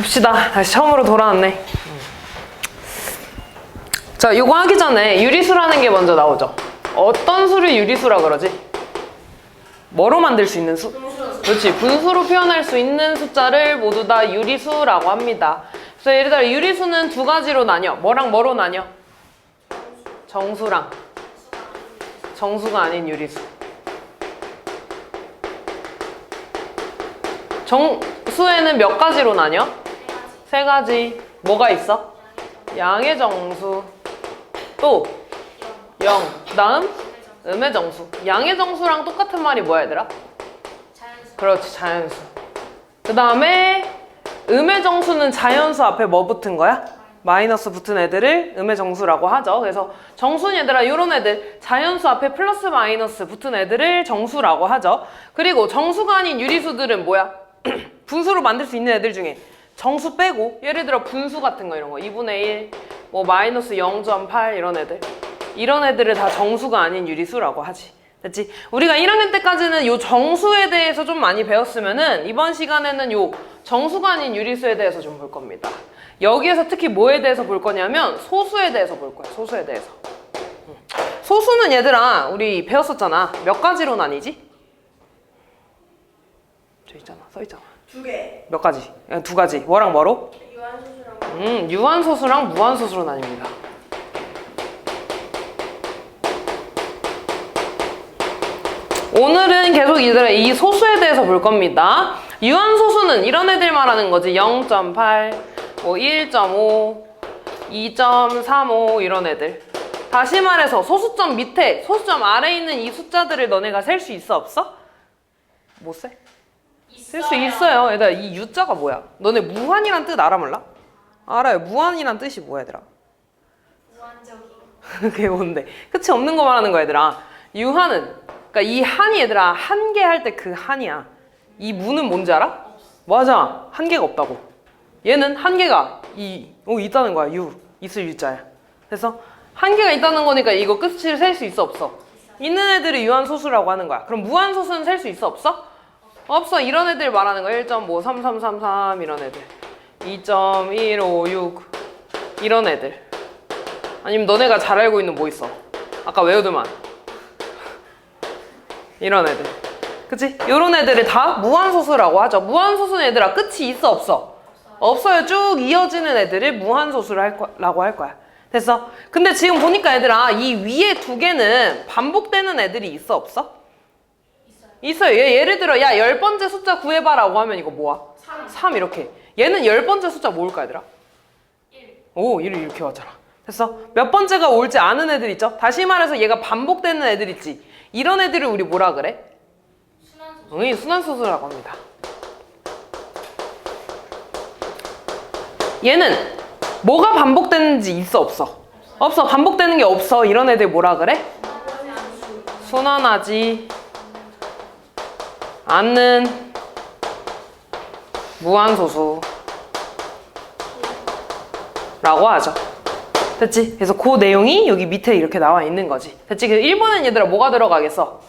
봅시다. 다시 처음으로 돌아왔네. 자, 요거 하기 전에 유리수라는 게 먼저 나오죠. 어떤 수를 유리수라 그러지? 뭐로 만들 수 있는 수? 그렇지. 분수로 표현할 수 있는 숫자를 모두 다 유리수라고 합니다. 그래서 예를 들어 유리수는 두 가지로 나뉘어. 뭐랑 뭐로 나뉘어? 정수랑 정수가 아닌 유리수. 정수에는 몇 가지로 나뉘어? 세 가지. 뭐가 있어? 양의 정수, 또 0, 그 다음 음의 정수. 양의 정수랑 똑같은 말이 뭐야 얘들아? 자연수. 그렇지, 자연수. 그 다음에 음의 정수는 자연수 앞에 뭐 붙은 거야? 마이너스 붙은 애들을 음의 정수라고 하죠. 그래서 정수는 얘들아 이런 애들, 자연수 앞에 플러스 마이너스 붙은 애들을 정수라고 하죠. 그리고 정수가 아닌 유리수들은 뭐야? 분수로 만들 수 있는 애들 중에 정수 빼고, 예를 들어 분수 같은 거 이런 거 2분의 1, 뭐 마이너스 0.8 이런 애들, 이런 애들을 다 정수가 아닌 유리수라고 하지. 됐지? 우리가 1학년 때까지는 요 정수에 대해서 좀 많이 배웠으면은 이번 시간에는 요 정수가 아닌 유리수에 대해서 좀 볼 겁니다. 여기에서 특히 뭐에 대해서 볼 거냐면 소수에 대해서 볼 거야. 소수에 대해서. 소수는 얘들아 우리 배웠었잖아. 몇 가지로 나뉘지? 저 있잖아, 써 있잖아. 두 개. 몇 가지? 두 가지. 뭐랑 뭐로? 유한소수랑. 유한소수랑 무한소수로 나뉩니다. 오늘은 계속 얘들아 이 소수에 대해서 볼 겁니다. 유한소수는 이런 애들 말하는 거지. 0.8, 뭐 1.5, 2.35 이런 애들. 다시 말해서 소수점 밑에, 소수점 아래에 있는 이 숫자들을 너네가 셀 수 있어, 없어? 못 세? 셀 수 있어요. 얘들아 이 U자가 뭐야? 너네 무한이란 뜻 알아 몰라? 알아요. 무한이란 뜻이 뭐야 얘들아? 무한적인. 그게 뭔데? 끝이 없는 거 말하는 거야 얘들아. 유한은, 그러니까 이 한이 얘들아 한 개 할 때 그 한이야. 이 무는 뭔지 알아? 맞아. 한 개가 없다고. 얘는 한 개가 있다는 거야. 있을 유자야. 그래서 한 개가 있다는 거니까 이거 끝을 셀 수 있어, 없어? 있는 애들을 유한소수라고 하는 거야. 그럼 무한소수는 셀 수 있어, 없어? 없어. 이런 애들 말하는 거야. 1.53333 이런 애들, 2.156 이런 애들. 아니면 너네가 잘 알고 있는 뭐 있어? 아까 외우더만 이런 애들. 그치? 이런 애들을 다 무한소수라고 하죠. 무한소수는 얘들아 끝이 있어, 없어? 없어요. 쭉 이어지는 애들을 무한소수라고 할 거야. 됐어? 근데 지금 보니까 얘들아 이 위에 두 개는 반복되는 애들이 있어, 없어? 있어요. 예를 들어 야 10번째 숫자 구해봐라고 하면 이거 뭐야? 3 이렇게. 얘는 10번째 숫자 뭘까 얘들아? 1. 오, 1이 이렇게 왔잖아. 됐어? 몇 번째가 올지 아는 애들 있죠? 다시 말해서 얘가 반복되는 애들 있지? 이런 애들을 우리 뭐라 그래? 순환소수. 순환소수라고 합니다. 얘는 뭐가 반복되는지 있어, 없어? 없어. 반복되는 게 없어. 이런 애들 뭐라 그래? 순환하지 않는 무한소수 라고 하죠. 됐지? 그래서 그 내용이 여기 밑에 이렇게 나와 있는 거지. 됐지? 그래서 1번엔 얘들아 뭐가 들어가겠어?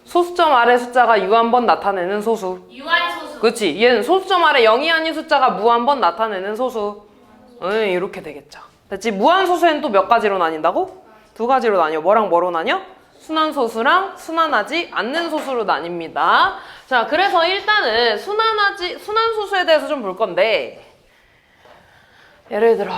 소수점 아래 숫자가 유한번 나타내는 소수. 유한소수. 그치? 얘는 소수점 아래 0이 아닌 숫자가 무한번 나타내는 소수. 이렇게 되겠죠. 됐지? 무한소수에는 또 몇 가지로 나뉜다고? 두 가지로 나뉘어. 뭐랑 뭐로 나뉘어? 순환소수랑 순환하지 않는 소수로 나뉩니다. 자, 그래서 일단은 순환소수에 대해서 좀 볼 건데, 예를 들어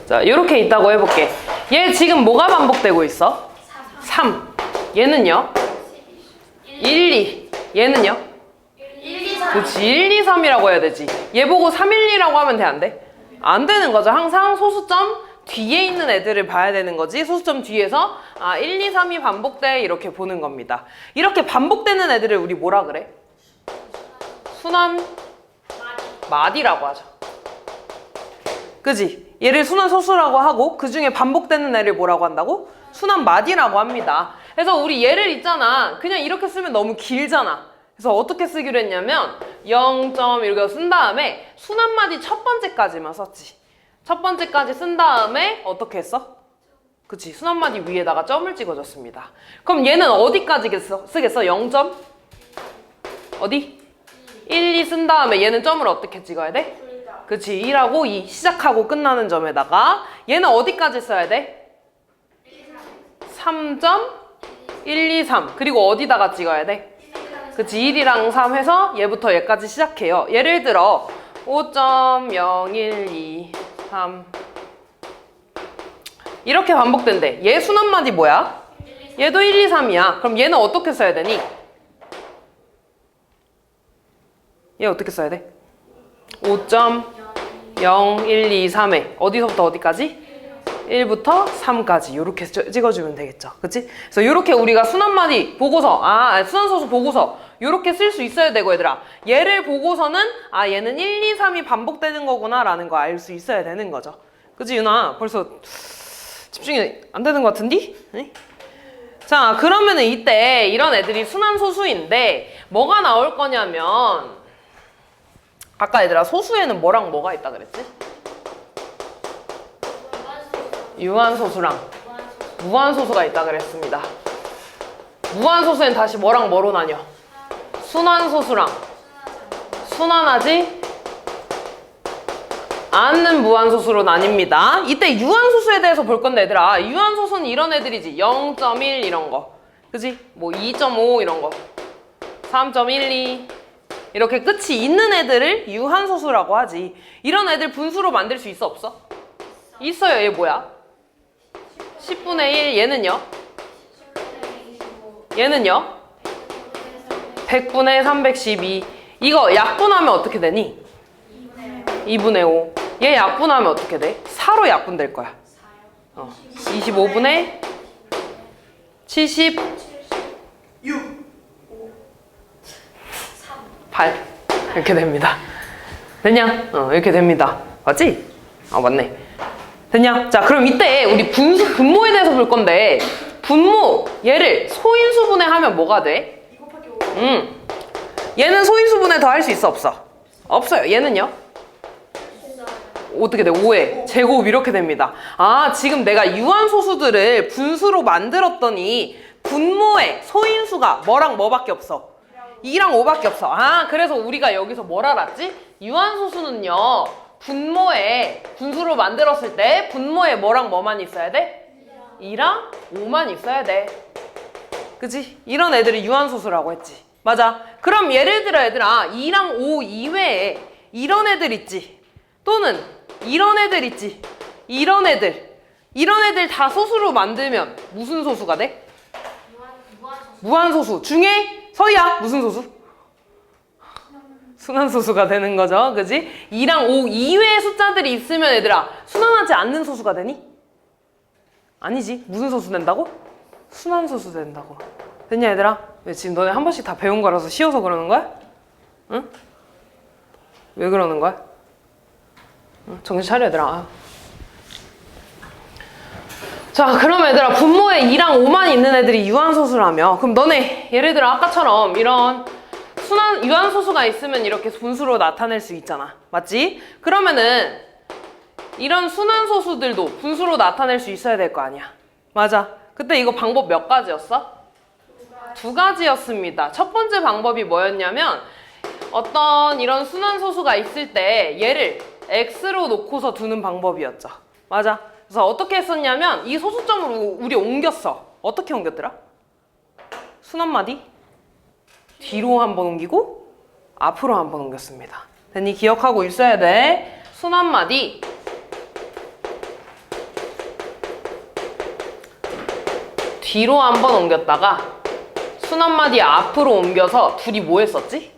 자, 이렇게 있다고 해볼게. 얘 지금 뭐가 반복되고 있어? 3. 얘는요? 1, 2. 얘는요? 1, 2, 3. 그렇지. 1, 2, 3이라고 해야 되지. 얘 보고 3, 1, 2라고 하면 돼, 안 돼? 안 되는 거죠. 항상 소수점 뒤에 있는 애들을 봐야 되는 거지. 소수점 뒤에서 1, 2, 3이 반복돼 이렇게 보는 겁니다. 이렇게 반복되는 애들을 우리 뭐라 그래? 순환 마디라고 하죠. 그지? 얘를 순환소수라고 하고 그 중에 반복되는 애를 뭐라고 한다고? 순환마디라고 합니다. 그래서 우리 얘를 있잖아. 그냥 이렇게 쓰면 너무 길잖아. 그래서 어떻게 쓰기로 했냐면 0. 이렇게 쓴 다음에 순한마디 첫 번째까지만 썼지. 첫 번째까지 쓴 다음에 어떻게 했어? 그치, 순한마디 위에다가 점을 찍어줬습니다. 그럼 얘는 어디까지 쓰겠어? 0. 어디? 1, 2 쓴 다음에 얘는 점을 어떻게 찍어야 돼? 그치, 1하고 2 시작하고 끝나는 점에다가 얘는 어디까지 써야 돼? 3. 1, 2, 3 그리고 어디다가 찍어야 돼? 그치, 1이랑 3 해서 얘부터 얘까지 시작해요. 예를 들어 5.012 3 이렇게 반복된대. 얘 순한마디 뭐야? 얘도 1, 2, 3이야. 그럼 얘는 어떻게 써야 되니? 얘 어떻게 써야 돼? 5.0, 1, 2, 3에 어디서부터 어디까지? 1부터 3까지 이렇게 찍어주면 되겠죠. 그치? 그래서 이렇게 우리가 순한마디 보고서, 순한소수 보고서 이렇게 쓸 수 있어야 되고 얘들아. 얘를 보고서는 얘는 1, 2, 3이 반복되는 거구나 라는 거 알 수 있어야 되는 거죠. 그치 유나? 벌써 집중이 안 되는 것 같은디? 네? 자, 그러면은 이때 이런 애들이 순한소수인데 뭐가 나올 거냐면 아까 얘들아 소수에는 뭐랑 뭐가 있다 그랬지? 유한소수랑 무한소수가 있다 그랬습니다. 무한소수엔 다시 뭐랑 뭐로 나뉘어? 순한소수랑 순환하지 않는 무한소수로 나뉩니다. 이때 유한소수에 대해서 볼 건데 얘들아, 유한소수는 이런 애들이지. 0.1 이런 거, 그지? 뭐 2.5 이런 거, 3.12 이렇게 끝이 있는 애들을 유한소수라고 하지. 이런 애들 분수로 만들 수 있어 없어? 있어요. 얘 뭐야? 10분의 1. 얘는요? 얘는요? 100분의 312. 이거 약분하면 어떻게 되니? 2분의 5. 얘 약분하면 어떻게 돼? 4로 약분될 거야. 25분의 76 8 이렇게 됩니다. 됐냐? 이렇게 됩니다. 맞지? 맞네. 됐냐? 자, 그럼 이때 우리 분모에 대해서 볼 건데 분모 얘를 소인수분해 하면 뭐가 돼? 얘는 소인수분해 더 할 수 있어 없어? 없어요. 얘는요? 어떻게 돼? 5의 제곱 이렇게 됩니다. 지금 내가 유한소수들을 분수로 만들었더니 분모에 소인수가 뭐랑 뭐밖에 없어? 2랑 5밖에 없어. 그래서 우리가 여기서 뭘 알았지? 유한소수는요 분모에 분수로 만들었을 때 분모에 뭐랑 뭐만 있어야 돼? 2랑 5만 있어야 돼. 그치? 이런 애들이 유한소수라고 했지. 맞아. 그럼 예를 들어 얘들아 2랑 5 이외에 이런 애들 있지. 또는 이런 애들 있지. 이런 애들 다 소수로 만들면 무슨 소수가 돼? 무한소수. 중에 서희야 무슨 소수? 순한소수가 되는 거죠. 그지? 2랑 5 이외의 숫자들이 있으면 얘들아 순환하지 않는 소수가 되니? 아니지. 무슨 소수 된다고? 순한소수 된다고. 됐냐 얘들아? 왜 지금 너네 한 번씩 다 배운 거라서 쉬워서 그러는 거야? 응? 왜 그러는 거야? 응? 정신 차려 얘들아. 자, 그럼 얘들아 분모에 2랑 5만 있는 애들이 유한소수라며 그럼 너네 예를 들어 아까처럼 이런 유한소수가 있으면 이렇게 분수로 나타낼 수 있잖아. 맞지? 그러면은 이런 순한소수들도 분수로 나타낼 수 있어야 될 거 아니야. 맞아. 그때 이거 방법 몇 가지였어? 2가지였습니다. 첫 번째 방법이 뭐였냐면 어떤 이런 순한소수가 있을 때 얘를 x로 놓고서 두는 방법이었죠. 맞아. 그래서 어떻게 했었냐면 이 소수점으로 우리 옮겼어. 어떻게 옮겼더라? 순한마디 뒤로 한번 옮기고 앞으로 한번 옮겼습니다. 됐니? 기억하고 있어야 돼. 순한마디 뒤로 한번 옮겼다가 순한마디 앞으로 옮겨서 둘이 뭐 했었지?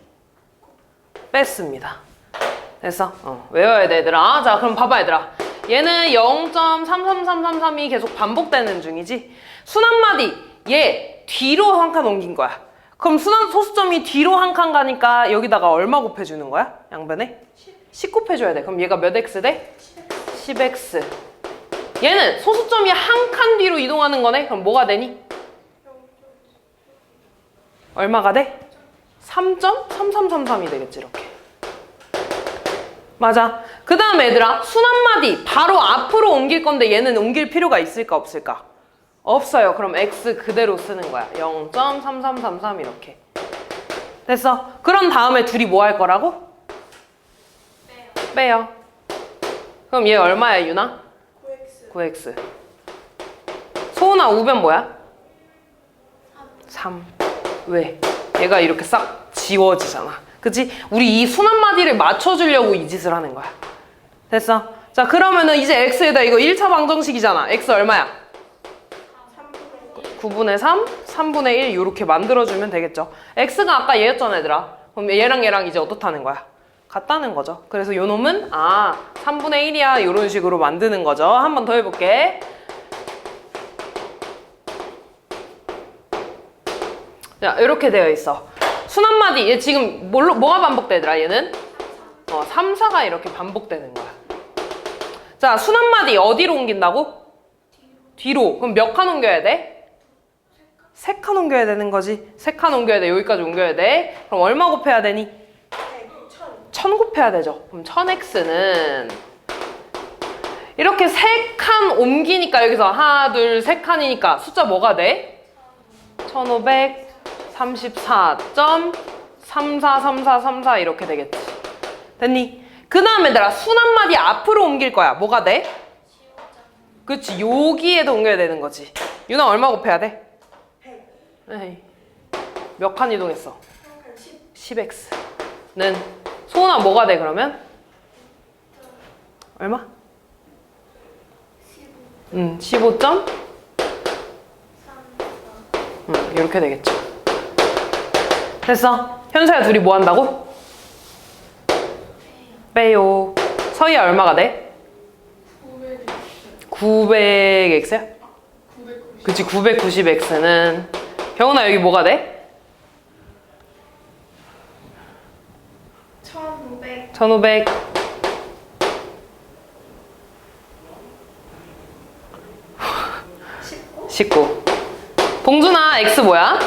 뺐습니다. 됐어? 외워야 돼 얘들아. 자, 그럼 봐봐 얘들아. 얘는 0.33333이 계속 반복되는 중이지. 순한마디 얘 뒤로 한 칸 옮긴 거야. 그럼 소수점이 뒤로 한 칸 가니까 여기다가 얼마 곱해주는 거야? 양변에? 10 곱해줘야 돼. 그럼 얘가 몇 x 돼? 10x. 얘는 소수점이 한 칸 뒤로 이동하는 거네? 그럼 뭐가 되니? 얼마가 돼? 3.3333이 되겠지, 이렇게. 맞아. 그 다음에 얘들아, 순한마디 바로 앞으로 옮길 건데 얘는 옮길 필요가 있을까 없을까? 없어요. 그럼 x 그대로 쓰는 거야. 0.3333 이렇게. 됐어. 그런 다음에 둘이 뭐 할 거라고? 빼요. 그럼 얘 얼마야, 유나? 9x. 소은아, 우변 뭐야? 3. 왜? 얘가 이렇게 싹 지워지잖아. 그치? 우리 이 순한마디를 맞춰주려고 이 짓을 하는 거야. 됐어? 자, 그러면은 이제 x에다 이거 1차 방정식이잖아. x 얼마야? 9분의 3, 3분의 1 이렇게 만들어주면 되겠죠. x가 아까 얘였잖아, 얘들아. 그럼 얘랑 얘랑 이제 어떻다는 거야? 같다는 거죠. 그래서 요 놈은 3분의 1이야 이런 식으로 만드는 거죠. 한 번 더 해볼게. 자, 이렇게 되어 있어. 순한마디, 얘 지금 뭐가 반복되더라, 얘는? 3, 4가 이렇게 반복되는 거야. 자, 순한마디 어디로 옮긴다고? 뒤로. 그럼 몇 칸 옮겨야 돼? 3칸 옮겨야 되는 거지. 3칸 옮겨야 돼. 여기까지 옮겨야 돼. 그럼 얼마 곱해야 되니? 1000 곱해야 되죠. 그럼 1000x는 이렇게 3칸 옮기니까 여기서 하나, 둘, 3칸이니까 숫자 뭐가 돼? 1534.343434 이렇게 되겠지. 됐니? 그 다음에 얘들아 순한마디 앞으로 옮길 거야. 뭐가 돼? 그치, 여기에도 옮겨야 되는 거지. 유나 얼마 곱해야 돼? 100. 몇 칸 이동했어? 10x는 소은아 뭐가 돼 그러면? 얼마? 15점? 이렇게 되겠죠. 됐어. 현서야 둘이 뭐 한다고? 빼요. 서희야 얼마가 돼? 900x야? 그치, 990x는 경훈아 여기 뭐가 돼? 1500. 19. 봉준아 x 뭐야?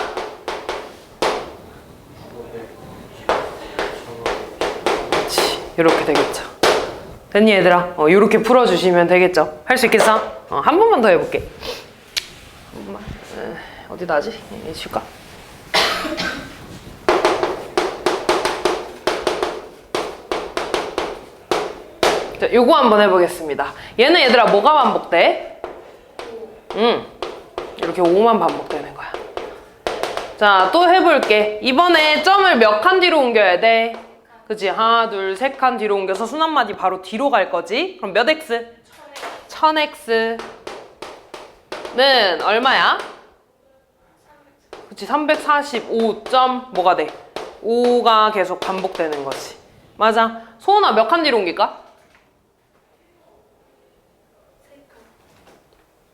그렇지, 이렇게 되겠죠. 됐니 얘들아? 이렇게 풀어주시면 되겠죠. 할 수 있겠어? 한 번만 더 해볼게. 어디다 하지? 줄까? 자, 요거 한번 해보겠습니다. 얘는 얘들아 뭐가 반복돼? 이렇게 5만 반복되는 거야. 자, 또 해볼게. 이번에 점을 몇 칸 뒤로 옮겨야 돼? 그치? 하나, 둘, 3칸 뒤로 옮겨서 순한마디 바로 뒤로 갈 거지? 그럼 몇 x? 1000x는 얼마야? 그치, 345. 뭐가 돼? 5가 계속 반복되는 거지. 맞아. 소은아 몇 칸 뒤로 옮길까?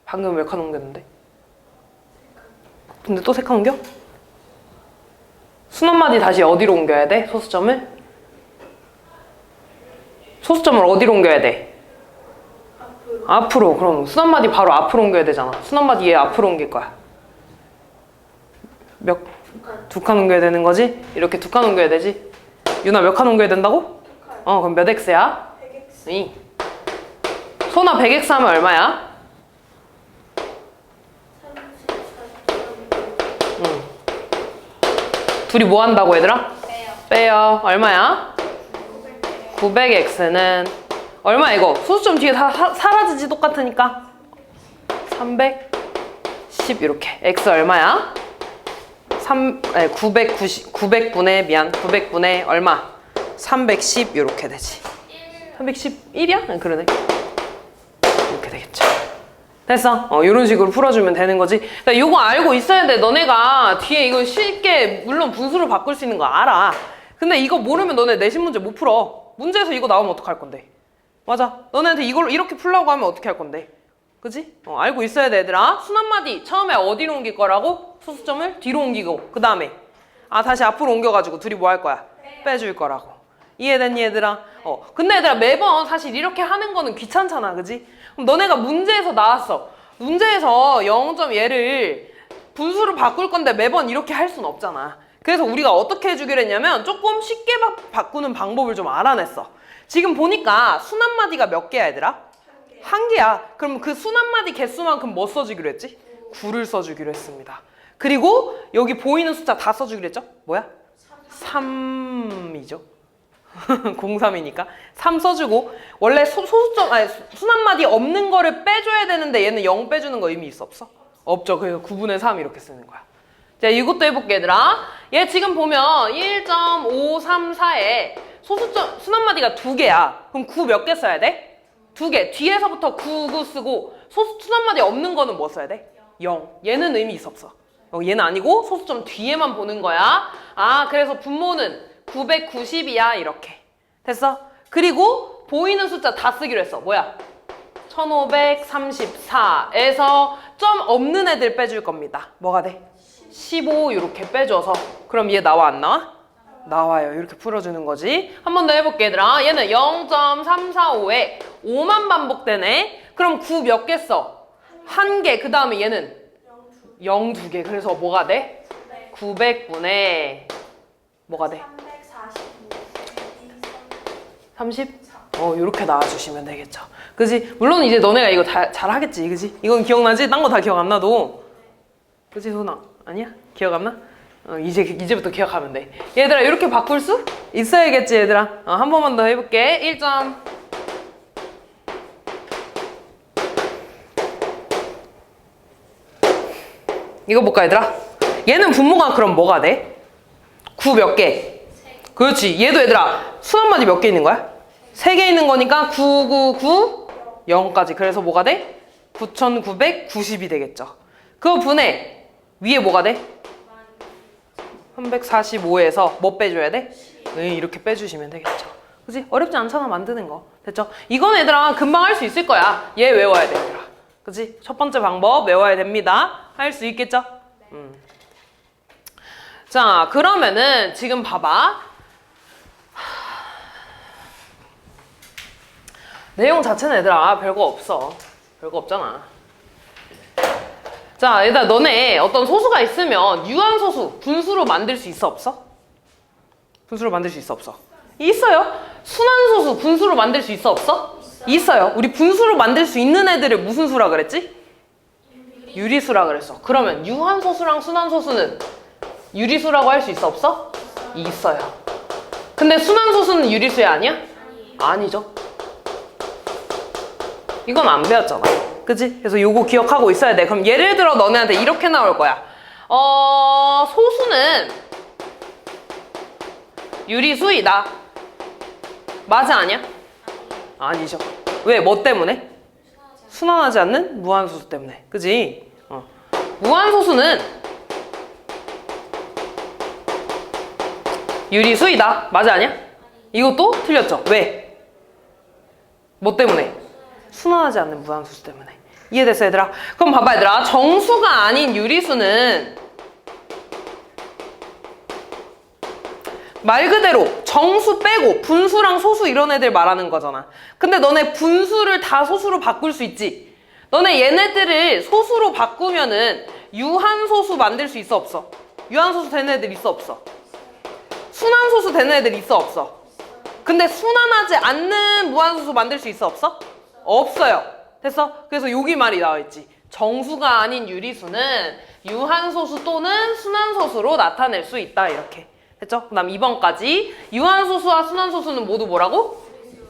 방금 몇 칸 옮겼는데? 근데 또 3칸 옮겨? 순한마디 다시 어디로 옮겨야 돼? 소수점을? 소수점을 어디로 옮겨야 돼? 앞으로. 그럼 순한마디 바로 앞으로 옮겨야 되잖아. 순한마디 얘 앞으로 옮길 거야. 두 칸 옮겨야 되는 거지? 이렇게 2칸 옮겨야 되지? 유나 몇 칸 옮겨야 된다고? 그럼 몇 x야? 100x. 소나 100x 하면 얼마야? 둘이 뭐 한다고 얘들아? 빼요. 얼마야? 900x는 얼마 이거? 소수점 뒤에 다 사라지지 똑같으니까 310 이렇게. x 얼마야? 900분의 얼마? 310 이렇게 되지. 311이야? 그러네. 이렇게 되겠죠. 됐어. 이런 식으로 풀어주면 되는 거지. 그러니까 이거 알고 있어야 돼. 너네가 뒤에 이거 쉽게 물론 분수로 바꿀 수 있는 거 알아. 근데 이거 모르면 너네 내신 문제 못 풀어. 문제에서 이거 나오면 어떡할 건데? 맞아. 너네한테 이걸 이렇게 풀라고 하면 어떻게 할 건데? 그치? 알고 있어야 돼, 얘들아. 순한마디 처음에 어디로 옮길 거라고? 소수점을 뒤로 옮기고 그 다음에 다시 앞으로 옮겨가지고 둘이 뭐 할 거야? 빼줄 거라고. 이해됐니 얘들아? 근데 얘들아 매번 사실 이렇게 하는 거는 귀찮잖아, 그지? 그럼 너네가 문제에서 나왔어. 문제에서 0점 얘를 분수로 바꿀 건데 매번 이렇게 할 순 없잖아. 그래서 우리가 어떻게 해주기로 했냐면 조금 쉽게 바꾸는 방법을 좀 알아냈어. 지금 보니까 순한마디가 몇 개야 얘들아? 한 개야. 그럼 그 순한마디 개수만큼 뭐 써주기로 했지? 9를 써주기로 했습니다. 그리고 여기 보이는 숫자 다 써주기로 했죠? 뭐야? 3이죠. 03이니까 3 써주고 원래 소수점 아니 순한마디 없는 거를 빼줘야 되는데 얘는 0 빼주는 거 의미 있어 없어? 없죠. 그래서 9분의 3 이렇게 쓰는 거야. 자, 이것도 해볼게 얘들아. 얘 지금 보면 1.534에 소수점 순한마디가 2개야. 그럼 9 몇 개 써야 돼? 2개. 뒤에서부터 9 쓰고 순한마디 없는 거는 뭐 써야 돼? 0. 얘는 의미 있어 없어? 얘는 아니고 소수점 뒤에만 보는 거야. 아, 그래서 분모는 990이야 이렇게. 됐어? 그리고 보이는 숫자 다 쓰기로 했어. 뭐야? 1534에서 점 없는 애들 빼줄 겁니다. 뭐가 돼? 15 이렇게 빼줘서 그럼 얘 나와 안 나와? 나와요. 이렇게 풀어주는 거지. 한 번 더 해볼게 얘들아. 얘는 0.345에 5만 반복되네. 그럼 9 몇 개 써? 1개. 그 다음에 얘는 0 2개. 그래서 뭐가 돼? 900분의 뭐가 돼? 30? 이렇게 나와주시면 되겠죠. 그지? 물론 이제 너네가 이거 다 잘하겠지. 그지? 이건 기억나지? 딴 거 다 기억 안 나도. 그지, 소나? 아니야? 기억 안 나? 이제부터 기억하면 돼. 얘들아, 이렇게 바꿀 수 있어야겠지, 얘들아. 한 번만 더 해볼게. 1점. 이거 볼까, 얘들아? 얘는 분모가 그럼 뭐가 돼? 9 몇 개? 그렇지. 얘도 얘들아, 순한마디 몇 개 있는 거야? 3개 있는 거니까 999, 0까지. 그래서 뭐가 돼? 9990이 되겠죠. 그 분의 위에 뭐가 돼? 345에서 뭐 빼줘야 돼? 이렇게 빼주시면 되겠죠. 그치? 어렵지 않잖아, 만드는 거. 됐죠? 이건 얘들아 금방 할 수 있을 거야. 얘 외워야 돼, 얘들아. 그치? 첫 번째 방법 외워야 됩니다. 할 수 있겠죠? 자, 그러면은 지금 봐봐. 내용 자체는 얘들아 별거 없어. 별거 없잖아. 자, 얘들아 너네 어떤 소수가 있으면 유한소수, 분수로 만들 수 있어 없어? 분수로 만들 수 있어 없어? 있어요. 순한소수, 분수로 만들 수 있어 없어? 있어요. 우리 분수로 만들 수 있는 애들을 무슨 수라 그랬지? 유리수라 그랬어. 그러면 유한소수랑 순한소수는 유리수라고 할 수 있어 없어? 있어요. 근데 순한소수는 유리수야 아니야? 아니죠. 이건 안 배웠잖아. 그치? 그래서 요거 기억하고 있어야 돼. 그럼 예를 들어 너네한테 이렇게 나올 거야. 소수는 유리수이다. 맞아 아니야? 아니죠. 왜? 뭐 때문에? 순환하지 않는 무한소수 때문에. 그치? 무한소수는 유리수이다. 맞아 아니야? 이것도 틀렸죠. 왜? 뭐 때문에? 순환하지 않는 무한소수 때문에. 이해됐어 얘들아? 그럼 봐봐 얘들아. 정수가 아닌 유리수는 말 그대로 정수 빼고 분수랑 소수 이런 애들 말하는 거잖아. 근데 너네 분수를 다 소수로 바꿀 수 있지? 너네 얘네들을 소수로 바꾸면은 유한소수 만들 수 있어 없어? 유한소수 되는 애들 있어 없어? 순한소수 되는 애들 있어 없어? 근데 순환하지 않는 무한소수 만들 수 있어 없어? 없어요. 됐어? 그래서 여기 말이 나와있지. 정수가 아닌 유리수는 유한소수 또는 순한소수로 나타낼 수 있다. 이렇게. 됐죠? 그 다음 2번까지 유한소수와 순한소수는 모두 뭐라고?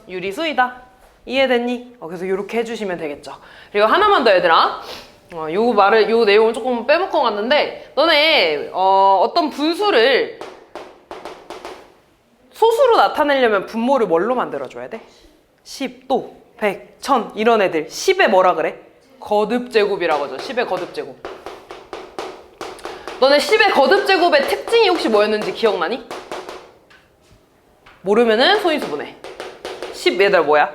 유리수이다. 이해됐니? 그래서 이렇게 해주시면 되겠죠. 그리고 하나만 더 얘들아. 요 내용을 조금 빼먹고 갔는데 너네 어떤 분수를 소수로 나타내려면 분모를 뭘로 만들어줘야 돼? 10, 또 100, 1000 이런 애들 10의 뭐라 그래? 거듭제곱이라고 하죠. 10의 거듭제곱. 너네 10의 거듭제곱의 특징이 혹시 뭐였는지 기억나니? 모르면은 소인수 보내. 10 얘들 뭐야?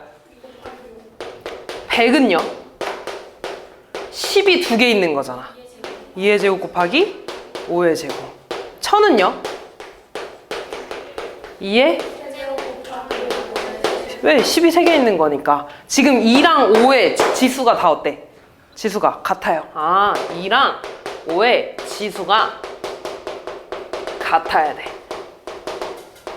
100은요? 10이 2개 있는 거잖아. 2의 제곱 곱하기 5의 제곱. 1000은요? 2의 왜? 10이 3개 있는 거니까. 지금 2랑 5의 지수가 다 어때? 지수가 같아요. 2랑 5의 지수가 같아야 돼.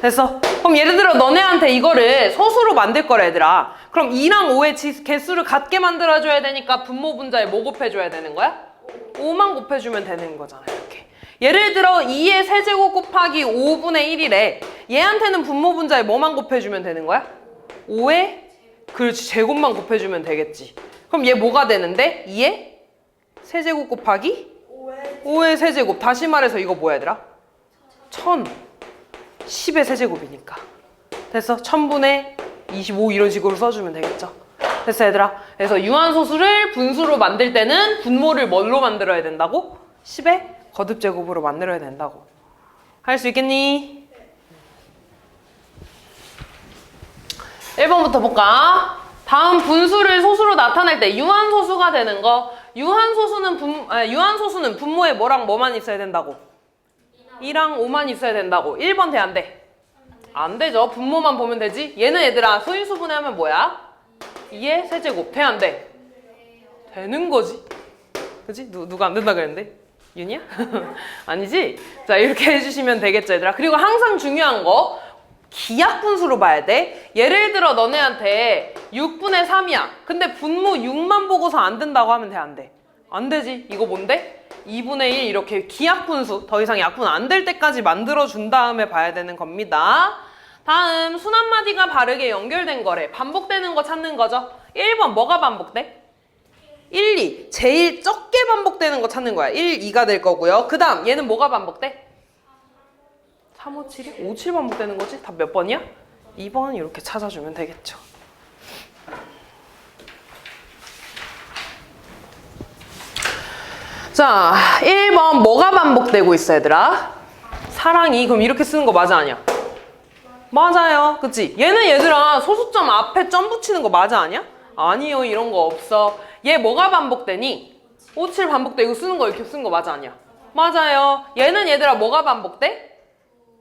됐어? 그럼 예를 들어 너네한테 이거를 소수로 만들 거라 얘들아. 그럼 2랑 5의 개수를 같게 만들어줘야 되니까 분모 분자에 뭐 곱해줘야 되는 거야? 5만 곱해주면 되는 거잖아. 이렇게. 예를 들어 2의 세제곱 곱하기 5분의 1이래. 얘한테는 분모 분자에 뭐만 곱해주면 되는 거야? 5의 그렇지 제곱만 곱해주면 되겠지. 그럼 얘 뭐가 되는데? 2의 세제곱 곱하기 5의 세제곱. 다시 말해서 이거 뭐야 얘들아? 1000 10의 세제곱이니까. 됐어? 1000분의 25 이런 식으로 써주면 되겠죠. 됐어 얘들아? 그래서 유한소수를 분수로 만들 때는 분모를 뭘로 만들어야 된다고? 10의 거듭제곱으로 만들어야 된다고. 할 수 있겠니? 1번부터 볼까? 다음 분수를 소수로 나타낼 때 유한소수가 되는 거. 유한소수는 분모에 뭐랑 뭐만 있어야 된다고? 2랑 5만 있어야 된다고. 1번 돼, 안 돼? 안 되죠. 분모만 보면 되지. 얘는 얘들아 소인수분해하면 뭐야? 2의 세제곱. 돼, 안 돼? 되는 거지. 그치? 누가 안 된다 그랬는데? 윤이야? 아니지? 자, 이렇게 해주시면 되겠죠, 얘들아. 그리고 항상 중요한 거 기하분수로 봐야 돼. 예를 들어 너네한테 6분의 3이야. 근데 분모 6만 보고서 안 된다고 하면 돼, 안 돼? 안 되지. 이거 뭔데? 2분의 1 이렇게 기하분수, 더 이상 약분 안 될 때까지 만들어준 다음에 봐야 되는 겁니다. 다음 순한마디가 바르게 연결된 거래. 반복되는 거 찾는 거죠. 1번 뭐가 반복돼? 1, 2. 제일 적게 반복되는 거 찾는 거야. 1, 2가 될 거고요. 그 다음 얘는 뭐가 반복돼? 3, 5, 7이? 5, 7 반복되는 거지? 답 몇 번이야? 2번 이렇게 찾아주면 되겠죠. 자, 1번 뭐가 반복되고 있어 얘들아? 사랑이. 그럼 이렇게 쓰는 거 맞아 아니야? 맞아요. 그치? 얘는 얘들아 소수점 앞에 점 붙이는 거 맞아 아니야? 아니요. 이런 거 없어. 얘 뭐가 반복되니? 5, 7 반복되고 쓰는 거 이렇게 쓰는 거 맞아 아니야? 맞아요. 얘는 얘들아 뭐가 반복돼?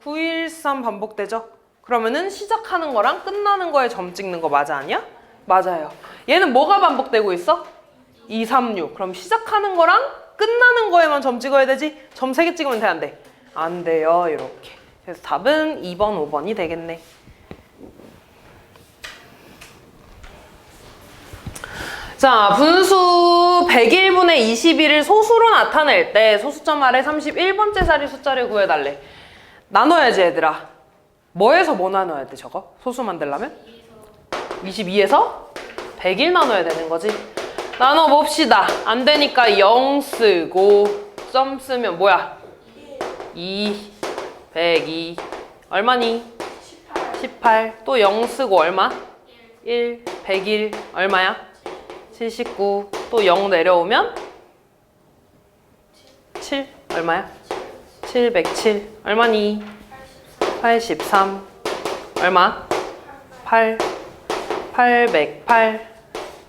9, 1, 3 반복되죠? 그러면은 시작하는 거랑 끝나는 거에 점 찍는 거 맞아 아니야? 맞아요. 얘는 뭐가 반복되고 있어? 2, 3, 6. 그럼 시작하는 거랑 끝나는 거에만 점 찍어야 되지? 점 3개 찍으면 돼, 안 돼? 안 돼요. 이렇게. 그래서 답은 2번, 5번이 되겠네. 자, 분수 101분의 21을 소수로 나타낼 때 소수점 아래 31번째 자리 숫자를 구해달래. 나눠야지 얘들아. 뭐에서 뭐 나눠야 돼 저거? 소수 만들려면? 22에서 101 나눠야 되는 거지. 나눠봅시다. 안 되니까 0 쓰고 점 쓰면 뭐야? 2, 102 얼마니? 18. 또 0 쓰고 얼마? 1, 101 얼마야? 79. 또 0 내려오면 7 얼마야? 707 얼마니? 83 얼마? 8 808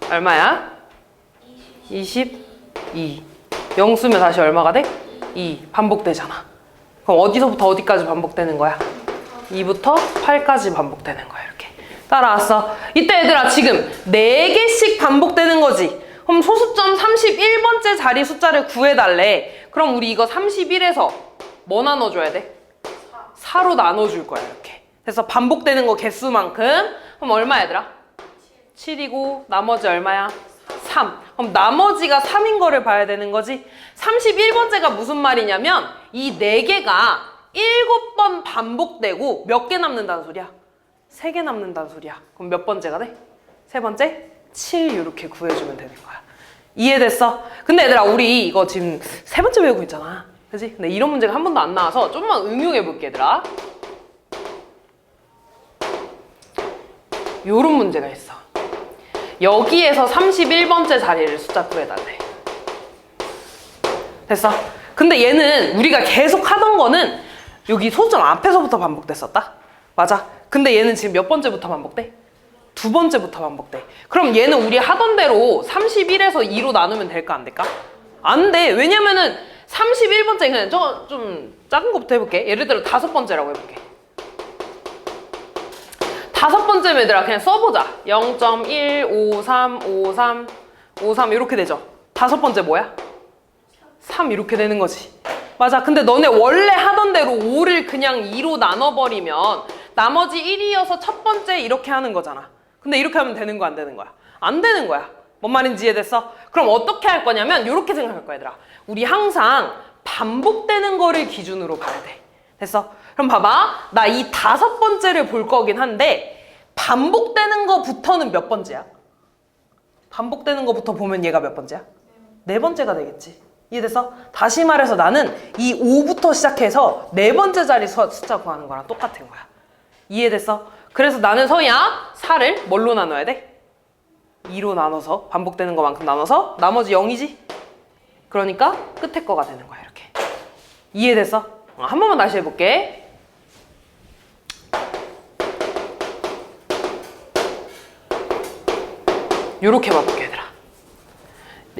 얼마야? 22 0 쓰면 다시 얼마가 돼? 2 반복되잖아. 그럼 어디서부터 어디까지 반복되는 거야? 2부터 8까지 반복되는 거야. 이렇게 따라왔어. 이때 얘들아 지금 4개씩 반복되는 거지. 그럼 소수점 31번째 자리 숫자를 구해달래. 그럼 우리 이거 31에서 뭐 나눠줘야 돼? 4로 나눠줄 거야. 이렇게. 그래서 반복되는 거 개수만큼. 그럼 얼마 얘들아? 7이고 나머지 얼마야? 3. 그럼 나머지가 3인 거를 봐야 되는 거지. 31번째가 무슨 말이냐면 이 4개가 7번 반복되고 몇 개 남는다는 소리야? 3개 남는다는 소리야. 그럼 몇 번째가 돼? 3번째? 7 이렇게 구해주면 되는 거야. 이해됐어? 근데 얘들아 우리 이거 지금 3번째 배우고 있잖아. 그치? 근데 이런 문제가 한 번도 안 나와서 좀만 응용해볼게 얘들아. 요런 문제가 있어. 여기에서 31번째 자리를 숫자 구해달래. 됐어? 근데 얘는 우리가 계속 하던 거는 여기 소수점 앞에서부터 반복됐었다? 맞아. 근데 얘는 지금 몇 번째부터 반복돼? 2번째부터 반복돼. 그럼 얘는 우리 하던 대로 31에서 2로 나누면 될까 안 될까? 안 돼. 왜냐면은 31번째 그냥 저거 좀 작은 거부터 해볼게. 예를 들어 5번째라고 해볼게. 5번째 얘들아 그냥 써보자. 0.1535353 이렇게 되죠. 5번째 뭐야? 3 이렇게 되는 거지. 맞아. 근데 너네 원래 하던 대로 5를 그냥 2로 나눠버리면 나머지 1이어서 첫 번째 이렇게 하는 거잖아. 근데 이렇게 하면 되는 거야, 안 되는 거야? 안 되는 거야. 뭔 말인지 이해됐어? 그럼 어떻게 할 거냐면 이렇게 생각할 거야, 얘들아. 우리 항상 반복되는 거를 기준으로 봐야 돼. 됐어? 그럼 봐봐. 나 이 5번째를 볼 거긴 한데 반복되는 거부터는 몇 번째야? 반복되는 거부터 보면 얘가 몇 번째야? 4번째가 되겠지. 이해됐어? 다시 말해서 나는 이 5부터 시작해서 4번째 자리 숫자 구하는 거랑 똑같은 거야. 이해됐어? 그래서 나는 서희야 4를 뭘로 나눠야 돼? 2로 나눠서 반복되는 것만큼 나눠서 나머지 0이지? 그러니까 끝에 거가 되는 거야 이렇게. 이해됐어? 한 번만 다시 해볼게. 요렇게 봐볼게 얘들아.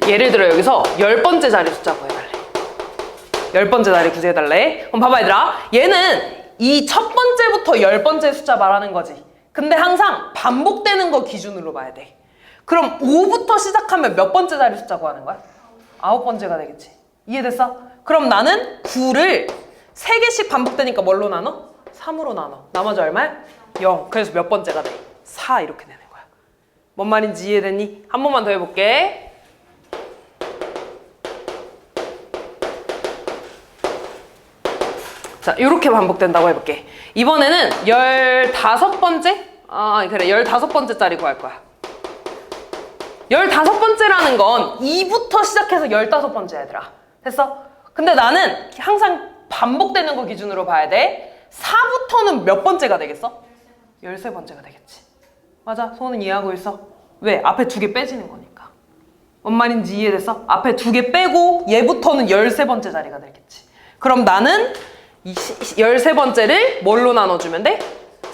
예를 들어 여기서 10번째 자리 숫자 구해달래. 10번째 자리 구해달래. 그럼 봐봐 얘들아. 얘는 이 첫 번째부터 10번째 숫자 말하는 거지. 근데 항상 반복되는 거 기준으로 봐야 돼. 그럼 5부터 시작하면 몇 번째 자리 숫자 구하는 거야? 9번째가 되겠지. 이해됐어? 그럼 나는 9를 3개씩 반복되니까 뭘로 나눠? 3으로 나눠. 나머지 얼마야? 0. 그래서 몇 번째가 돼? 4 이렇게 되는 거야. 뭔 말인지 이해됐니? 한 번만 더 해볼게. 자, 이렇게 반복된다고 해볼게. 이번에는 15번째? 그래. 15번째 짜리 구할 거야. 15번째라는 건 2부터 시작해서 15번째 얘들아. 됐어? 근데 나는 항상 반복되는 거 기준으로 봐야 돼. 4부터는 몇 번째가 되겠어? 13번째가 되겠지. 맞아. 소원은 이해하고 있어. 왜? 앞에 2개 빼지는 거니까. 뭔 말인지 이해됐어? 앞에 2개 빼고 얘부터는 13번째 자리가 되겠지. 그럼 나는 13번째를 뭘로 나눠주면 돼?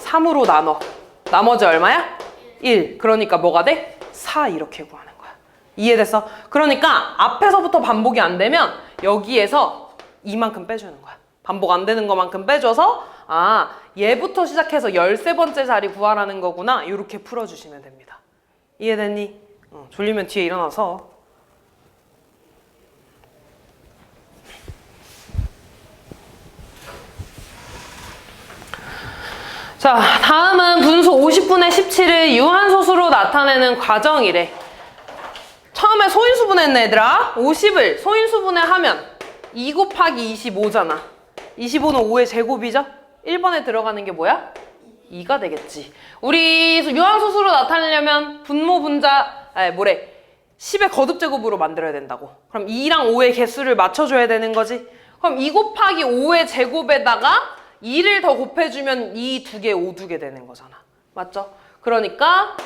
3으로 나눠. 나머지 얼마야? 1. 그러니까 뭐가 돼? 4 이렇게 구하는 거야. 이해됐어? 그러니까 앞에서부터 반복이 안 되면 여기에서 이만큼 빼주는 거야. 반복 안 되는 것만큼 빼줘서 얘부터 시작해서 13번째 자리 구하라는 거구나. 이렇게 풀어주시면 됩니다. 이해됐니? 졸리면 뒤에 일어나서. 자, 다음은 분수 50분의 17을 유한소수로 나타내는 과정이래. 처음에 소인수분해 얘들아. 50을 소인수분해 하면 2 곱하기 25잖아. 25는 5의 제곱이죠? 1번에 들어가는 게 뭐야? 2가 되겠지. 우리 유한소수로 나타내려면 분모 분자, 10의 거듭제곱으로 만들어야 된다고. 그럼 2랑 5의 개수를 맞춰줘야 되는 거지. 그럼 2 곱하기 5의 제곱에다가 2를 더 곱해주면 2 2개, 5 2개 되는 거잖아. 맞죠? 그러니까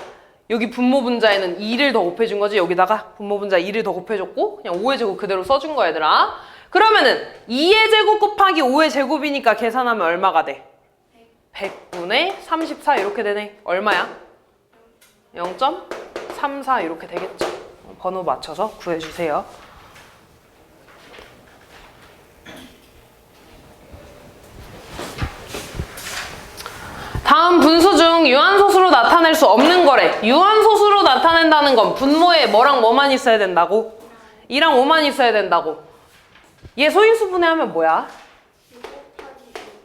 여기 분모 분자에는 2를 더 곱해준 거지. 여기다가 분모 분자 2를 더 곱해줬고 그냥 5의 제곱 그대로 써준 거야 얘들아. 그러면은 2의 제곱 곱하기 5의 제곱이니까 계산하면 얼마가 돼? 100분의 34 이렇게 되네. 얼마야? 0.34 이렇게 되겠죠. 번호 맞춰서 구해주세요. 다음 분수 중 유한소수로 나타낼 수 없는 거래. 유한소수로 나타낸다는 건 분모에 뭐랑 뭐만 있어야 된다고? 2랑 5만 있어야 된다고. 얘 소인수분해하면 뭐야?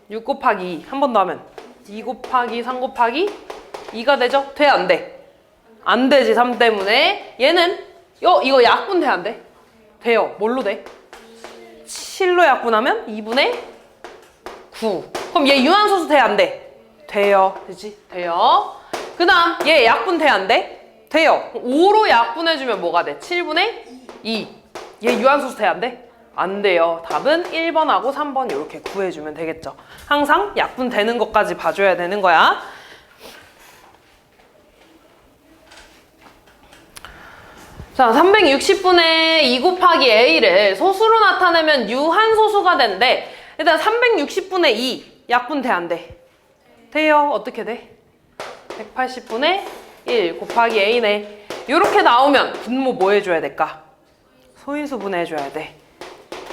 6 곱하기 2. 한 번 더 하면 2 곱하기 3 곱하기 2가 되죠? 돼? 안 돼? 안 되지. 3 때문에. 얘는 이거 약분 돼? 안 돼? 돼요. 뭘로 돼? 7로 약분하면 2분의 9. 그럼 얘 유한소수 돼? 안 돼? 돼요. 되지? 돼요. 그 다음 얘 약분 돼? 안 돼? 돼요. 5로 약분해주면 뭐가 돼? 7분의 2. 얘 유한소수 돼? 안 돼? 안 돼요. 답은 1번하고 3번 이렇게 구해주면 되겠죠. 항상 약분 되는 것까지 봐줘야 되는 거야. 자, 360분의 2 곱하기 a를 소수로 나타내면 유한소수가 된대. 일단 360분의 2 약분 돼? 안 돼? 돼요. 어떻게 돼? 180분의 1 곱하기 a네. 이렇게 나오면 분모 뭐 해줘야 될까? 소인수 분해해줘야 돼.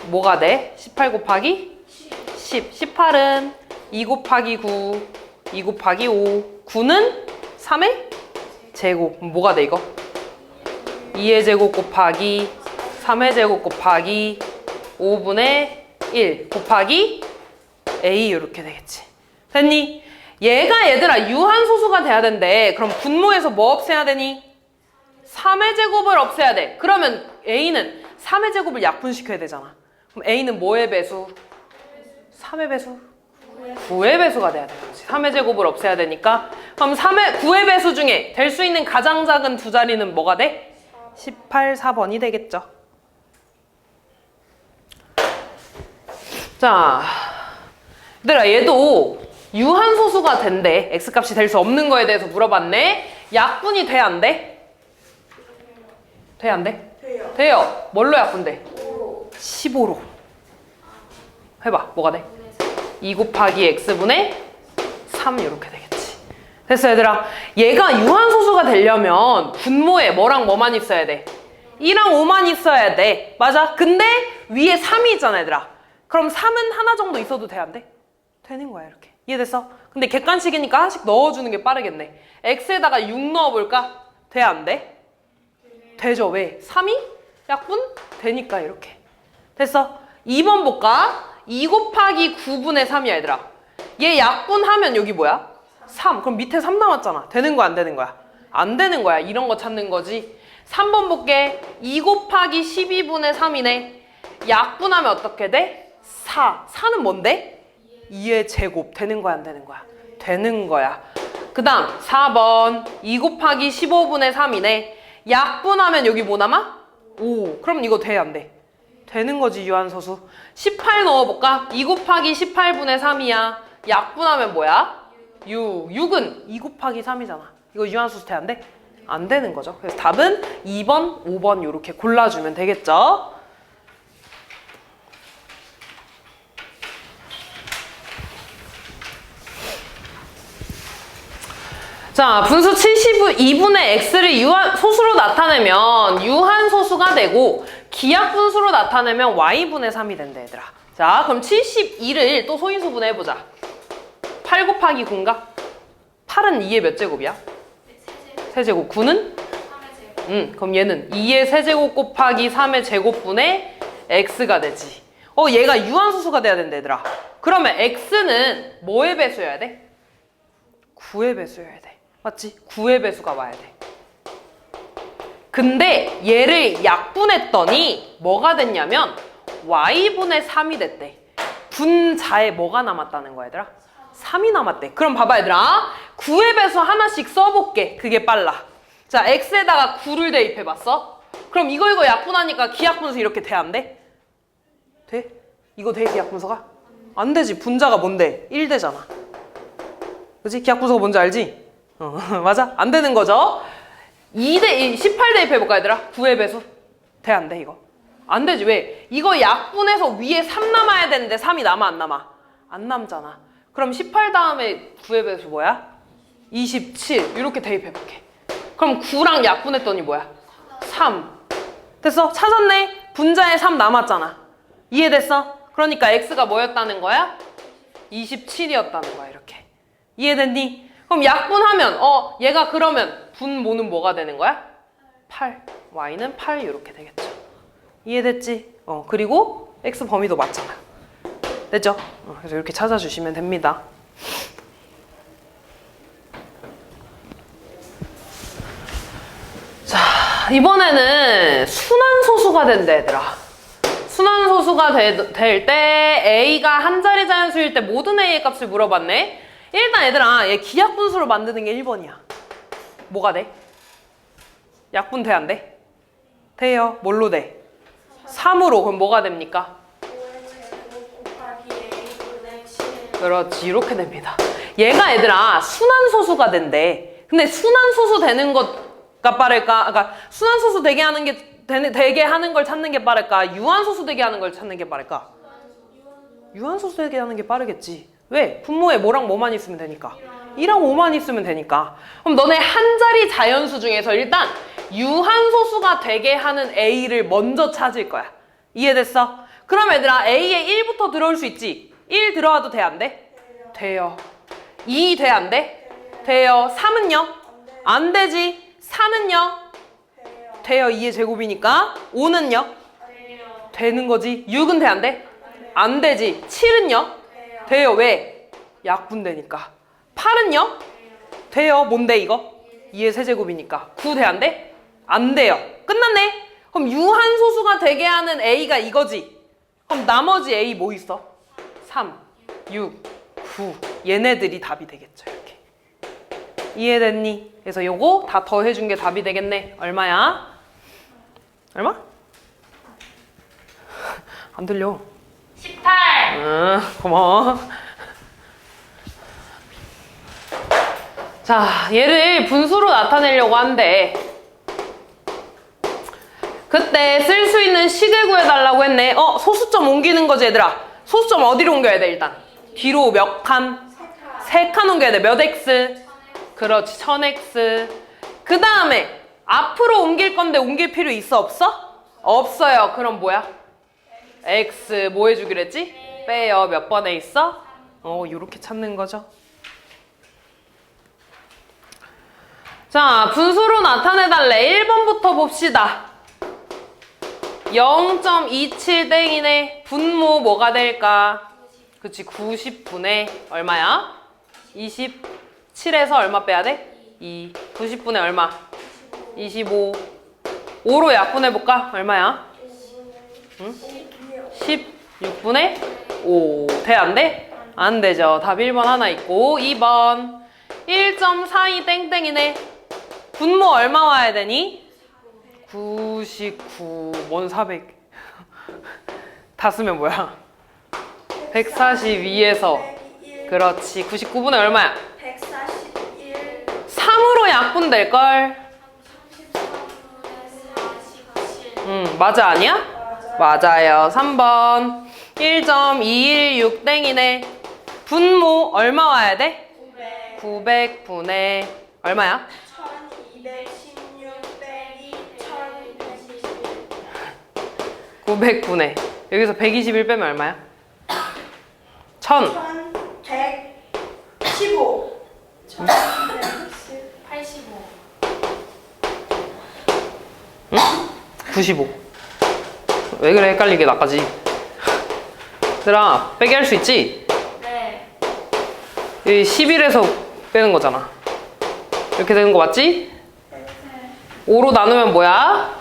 뭐가 돼? 18 곱하기 10. 18은 2 곱하기 9, 2 곱하기 5. 9는 3의 제곱. 뭐가 돼 이거? 2의 제곱 곱하기 3의 제곱 곱하기 5분의 1 곱하기 A 이렇게 되겠지. 됐니? 얘가 얘들아 유한소수가 돼야 된대. 그럼 분모에서 뭐 없애야 되니? 3의 제곱을 없애야 돼. 그러면 A는 3의 제곱을 약분시켜야 되잖아. 그럼 A는 뭐의 배수? 3의 배수? 9의 배수가 돼야 되는 거지. 3의 제곱을 없애야 되니까. 그럼 9의 배수 중에 될 수 있는 가장 작은 두 자리는 뭐가 돼? 18, 4번이 되겠죠. 자, 얘들아 얘도 유한소수가 된대. X값이 될 수 없는 거에 대해서 물어봤네. 약분이 돼, 안 돼? 돼, 안 돼? 돼요. 돼요. 뭘로 약분돼? 5로. 15로. 해봐. 뭐가 돼? 2 곱하기 X분의 3 이렇게 되겠지. 됐어 얘들아. 얘가 유한소수가 되려면 분모에 뭐랑 뭐만 있어야 돼? 2랑 5만 있어야 돼. 맞아. 근데 위에 3이 있잖아 얘들아. 그럼 3은 하나 정도 있어도 돼, 안 돼? 되는 거야 이렇게. 이해됐어? 근데 객관식이니까 하나씩 넣어주는 게 빠르겠네. X에다가 6 넣어볼까? 돼, 안 돼? 되죠. 왜? 3이 약분? 되니까 이렇게. 됐어? 2번 볼까? 2 곱하기 9분의 3이야 얘들아. 얘 약분하면 여기 뭐야? 3. 그럼 밑에 3 남았잖아. 되는 거야 안 되는 거야? 안 되는 거야. 이런 거 찾는 거지. 3번 볼게. 2 곱하기 12분의 3이네. 약분하면 어떻게 돼? 4. 4는 뭔데? 2의 제곱. 되는 거야 안 되는 거야? 되는 거야. 그 다음 4번 2 곱하기 15분의 3이네. 약분하면 여기 뭐 남아? 5. 그럼 이거 돼 안 돼? 되는 거지 유한소수. 18 넣어볼까? 2 곱하기 18분의 3이야. 약분하면 뭐야? 6. 6은 2 곱하기 3이잖아. 이거 유한소수 돼 안 돼? 안 되는 거죠. 그래서 답은 2번, 5번 이렇게 골라주면 되겠죠. 자, 분수 72분의 x를 소수로 나타내면 유한소수가 되고 기하분수로 나타내면 y분의 3이 된다 얘들아. 자, 그럼 72를 또 소인수분해 해보자. 8 곱하기 9인가? 8은 2의 몇 제곱이야? 세제곱. 9는? 3의 제곱. 그럼 얘는 2의 세제곱 곱하기 3의 제곱분의 x가 되지. 얘가 유한소수가 돼야 된다 얘들아. 그러면 x는 뭐의 배수여야 돼? 9의 배수여야 돼. 맞지? 9의 배수가 와야 돼. 근데 얘를 약분했더니 뭐가 됐냐면 y분의 3이 됐대. 분자에 뭐가 남았다는 거야 얘들아? 3이 남았대. 그럼 봐봐 얘들아. 9의 배수 하나씩 써볼게. 그게 빨라. 자, x에다가 9를 대입해봤어. 그럼 이거 약분하니까 기약분수 이렇게 돼 안 돼? 돼? 이거 돼 기약분수가? 안 되지. 분자가 뭔데? 1 되잖아. 그치? 기약분수가 뭔지 알지? 맞아? 안 되는 거죠? 18 대입해볼까 얘들아? 9의 배수? 돼 안 돼 이거? 안 되지. 왜? 이거 약분해서 위에 3 남아야 되는데 3이 남아 안 남아? 안 남잖아. 그럼 18 다음에 9의 배수 뭐야? 27 이렇게 대입해볼게. 그럼 9랑 약분했더니 뭐야? 3. 됐어? 찾았네? 분자에 3 남았잖아. 이해됐어? 그러니까 x가 뭐였다는 거야? 27이었다는 거야 이렇게. 이해됐니? 그럼 약분하면 얘가 그러면 분모는 뭐가 되는 거야? 8. y는 8 이렇게 되겠죠. 이해됐지? 그리고 x 범위도 맞잖아. 됐죠? 그래서 이렇게 찾아주시면 됩니다. 자, 이번에는 순환소수가 된다 얘들아. 순환소수가 될 때 A가 한 자리 자연수일 때 모든 A의 값을 물어봤네. 일단 얘들아 얘 기약분수로 만드는 게 1번이야. 뭐가 돼? 약분 돼 안 돼? 돼요. 뭘로 돼? 3으로. 그럼 뭐가 됩니까? 5의 제곱 곱하기 A분의 7. 그렇지. 이렇게 됩니다. 얘가 얘들아 순환소수가 된대. 근데 순환소수 되는 것가 빠를까? 그러니까 순환소수 되게 하는 걸 찾는 게 빠를까? 유한소수 되게 하는 걸 찾는 게 빠를까? 유한소수 되게 하는 게 빠르겠지. 왜? 분모에 뭐랑 뭐만 있으면 되니까. 2랑 5만 있으면 되니까. 그럼 너네 한 자리 자연수 중에서 일단 유한소수가 되게 하는 A를 먼저 찾을 거야. 이해됐어? 그럼 얘들아 A에 1부터 들어올 수 있지? 1 들어와도 돼 안 돼? 돼요. 2 돼 안 돼? 돼요. 3은요? 안 되지. 4는요? 돼요. 2의 제곱이니까. 5는요? 되는 거지. 6은 돼 안 돼? 안 되지. 7은요? 돼요. 돼요. 왜? 약분되니까. 8은요? 돼요. 뭔데 이거? 2의 세제곱이니까. 9 돼? 안 돼? 안 돼요. 끝났네? 그럼 유한소수가 되게 하는 A가 이거지. 그럼 나머지 A 뭐 있어? 3, 6, 9. 얘네들이 답이 되겠죠. 이렇게. 이해됐니? 그래서 요거 다 더해준 게 답이 되겠네. 얼마야? 얼마? 안 들려. 18. 응, 고마워. 자, 얘를 분수로 나타내려고 한대. 그때 쓸 수 있는 식을 구해달라고 했네. 소수점 옮기는 거지, 얘들아. 소수점 어디로 옮겨야 돼, 일단? 뒤로 몇 칸? 3칸 옮겨야 돼. 몇 x? 그렇지, 1000x. 그 다음에 앞으로 옮길 건데 옮길 필요 있어, 없어? 없어요. 그럼 뭐야? x 뭐 해주기로 했지? 빼요. 몇 번에 있어? 요렇게 찾는 거죠. 자, 분수로 나타내달래. 1번부터 봅시다. 0.27땡이네. 분모 뭐가 될까? 그치, 90분의 얼마야? 27에서 얼마 빼야 돼? 2. 90분의 얼마? 25. 5로 약분해볼까? 얼마야? 응? 16분의 5. 돼, 안 돼? 안 되죠. 답 1번 하나 있고. 2번 1.42 땡땡이네. 분모 얼마 와야 되니? 99. 뭔 400. 다 쓰면 뭐야? 142에서. 그렇지. 99분의 얼마야? 141. 3으로 약분될걸? 43. 맞아, 아니야? 맞아요. 3번 1.216 땡이네. 분모 얼마 와야 돼? 900. 900분의 얼마야? 1216 빼기 1221. 900분의 여기서 121 빼면 얼마야? 1000. 1115. 85. 95. 왜 그래? 헷갈리게 나까지. 얘들아, 빼기 할 수 있지? 네. 여기 11에서 빼는 거잖아. 이렇게 되는 거 맞지? 5로 나누면 뭐야?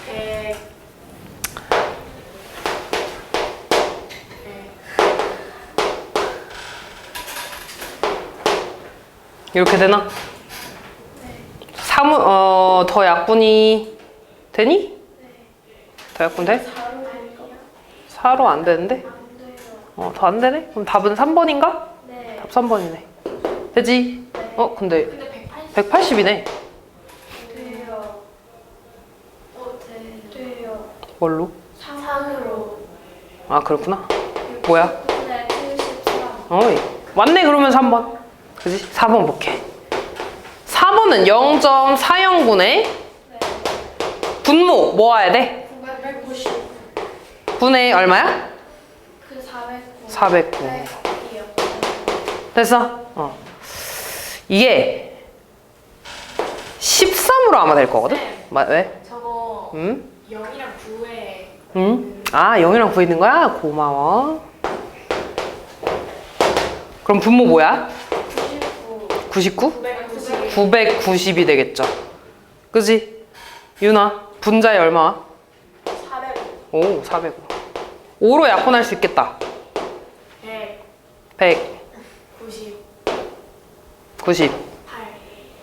100. 이렇게 되나? 더 약분이 되니? 더 약분 돼? 4로 안 되는데? 더 안 되네? 그럼 답은 3번인가? 네. 답 3번이네. 되지? 근데 근데 180. 180이네. 돼요. 돼요. 뭘로? 3으로. 아, 그렇구나. 뭐야? 네, 73. 어이. 맞네, 그러면 3번. 그지? 4번 볼게. 4번은 0.409네. 분모 뭐 와야 돼? 990. 분의 얼마야? 그 409. 409. 됐어? 이게 13으로 아마 될 거거든? 왜? 저거 응? 0이랑 9에 응? 아, 0이랑 9 있는 거야? 고마워. 그럼 분모 뭐야? 99? 990이 되겠죠. 그지? 유나, 분자에 얼마? 400. 오, 405. 5로 약분할 수 있겠다. 100. 100, 90. 90,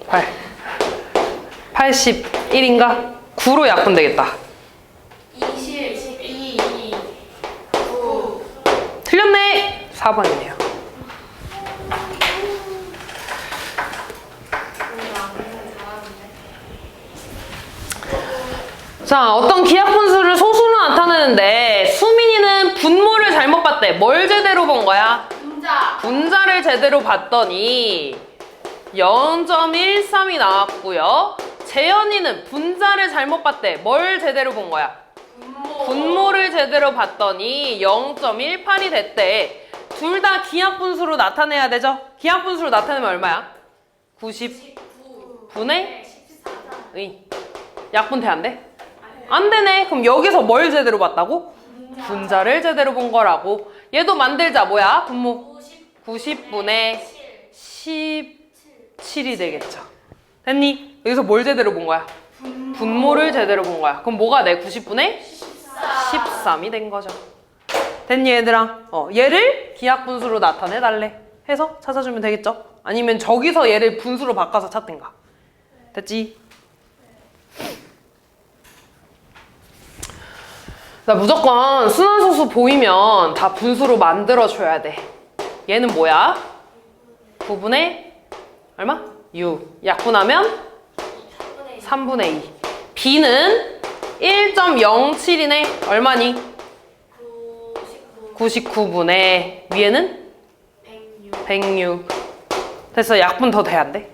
8. 8. 81인가? 9로 약분되겠다. 20. 22. 9. 틀렸네! 4번이네요. 자, 어떤 기하분수를 소수로 나타내는데 수민이는 분모를 잘못 봤대. 뭘 제대로 본 거야? 분자. 분자를 제대로 봤더니 0.13이 나왔고요. 재현이는 분자를 잘못 봤대. 뭘 제대로 본 거야? 분모를 제대로 봤더니 0.18이 됐대. 둘 다 기하분수로 나타내야 되죠? 기하분수로 나타내면 얼마야? 90분의 14. 의. 약분 돼, 안 돼? 안 되네. 그럼 여기서 뭘 제대로 봤다고? 분자를 제대로 본 거라고. 얘도 만들자. 뭐야? 분모 90 90분의 17이 되겠죠. 됐니? 여기서 뭘 제대로 본 거야? 분모를 제대로 본 거야. 그럼 뭐가 돼? 90분의 13이 된 거죠. 됐니 얘들아? 얘를 기하분수로 나타내 달래 해서 찾아주면 되겠죠? 아니면 저기서 얘를 분수로 바꿔서 찾든가. 됐지? 나 무조건 순환소수 보이면 다 분수로 만들어줘야 돼. 얘는 뭐야? 9분의 얼마? 6. 약분하면 3분의 2. B는 1.07이네. 얼마니? 99분의 위에는 106. 됐어. 약분 더 돼야 안 돼?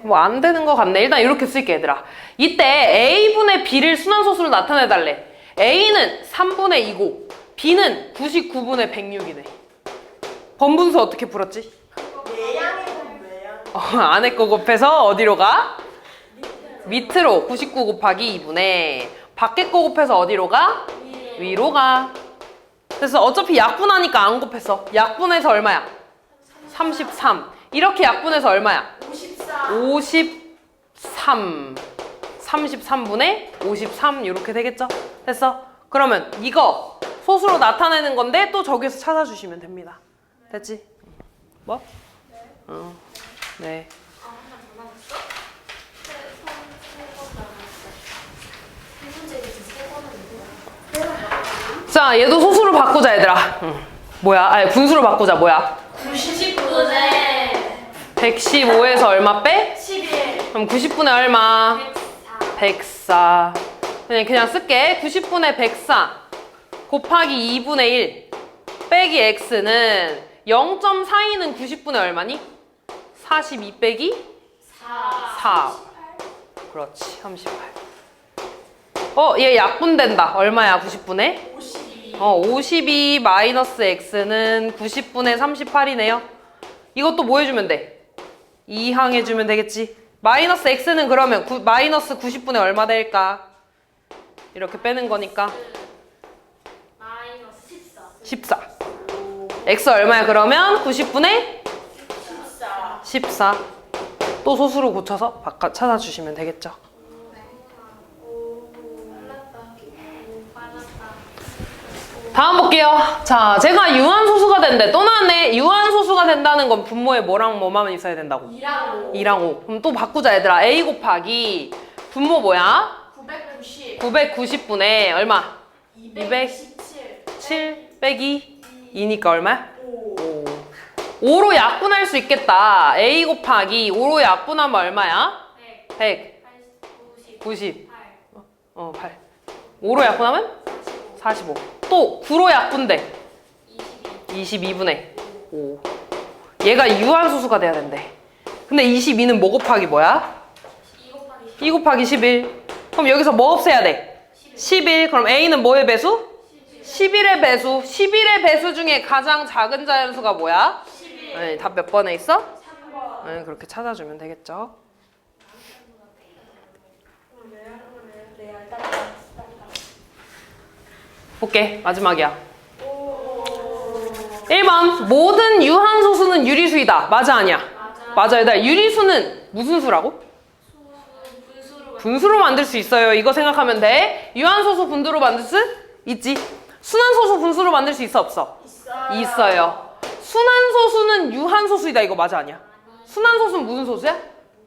뭐 안 되는 것 같네. 일단 이렇게 쓸게 얘들아. 이때 A분의 B를 순환소수로 나타내달래. A는 3분의 2고 B는 99분의 106이네. 번분수 어떻게 풀었지? 안에 거 곱해서 어디로 가? 밑으로 99 곱하기 2분의 밖에 거 곱해서 어디로 가? 위로 가. 그래서 어차피 약분하니까 안 곱했어. 약분해서 얼마야? 33. 이렇게 약분해서 얼마야? 53. 33분의 53 이렇게 되겠죠? 됐어? 그러면 이거 소수로 나타내는 건데 또 저기서 찾아주시면 됩니다. 됐지? 뭐? 네. 자, 얘도 소수로 바꾸자 얘들아. 뭐야? 아니 분수로 바꾸자. 뭐야? 90분의 115에서 얼마 빼? 11 그럼 90분의 얼마? 104. 그냥 쓸게. 90분의 104 곱하기 2분의 1 빼기 x는 0.42는 90분의 얼마니? 42 빼기 4. 그렇지. 38. 얘 약분된다. 얼마야? 90분의? 52 마이너스 x는 90분의 38이네요. 이것도 뭐 해주면 돼? 2항 해주면 되겠지. 마이너스 x는 그러면 마이너스 90분의 얼마 될까? 이렇게 빼는 거니까 마이너스 14. x 얼마야 그러면? 90분의 14. 또 소수로 고쳐서 바깥 찾아주시면 되겠죠. 다음 볼게요. 자, 제가 유한소수가 된대. 또 나왔네. 유한소수가 된다는 건 분모에 뭐랑 뭐만 있어야 된다고? 2랑 5. 그럼 또 바꾸자 얘들아. a 곱하기 분모 뭐야? 990분의 얼마? 207 빼기 2니까 얼마야? 5. 5로 약분할 수 있겠다. a 곱하기 5로 약분하면 얼마야? 100. 90. 8. 5로 약분하면? 45. 또 9로 약분돼. 22분의 5. 얘가 유한소수가 돼야 된대. 근데 22는 뭐 곱하기 뭐야? 2 곱하기 11. 그럼 여기서 뭐 없애야 돼? 11. 그럼 A는 뭐의 배수? 11의 배수. 11의 배수 중에 가장 작은 자연수가 뭐야? 11. 네, 답 몇 번에 있어? 3번. 네, 그렇게 찾아주면 되겠죠. 볼게. 마지막이야. 1번. 모든 유한소수는 유리수이다. 맞아 아니야? 맞아. 얘들아. 유리수는 무슨 수라고? 분수로 만들 수 있어요. 이거 생각하면 돼. 유한소수 분수로 만들 수 있지. 순환소수 분수로 만들 수 있어 없어? 있어요. 순환소수는 유한소수이다. 이거 맞아 아니야? 순환소수는 무슨 소수야?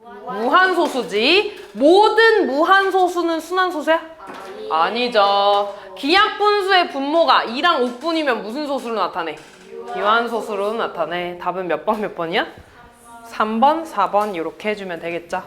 무한소수지. 모든 무한소수는 순환소수야? 아니죠. 기하분수의 분모가 2랑 5분이면 무슨 소수로 나타내? 유한소수로 나타내. 답은 몇 번이야? 3번, 4번 이렇게 해주면 되겠죠.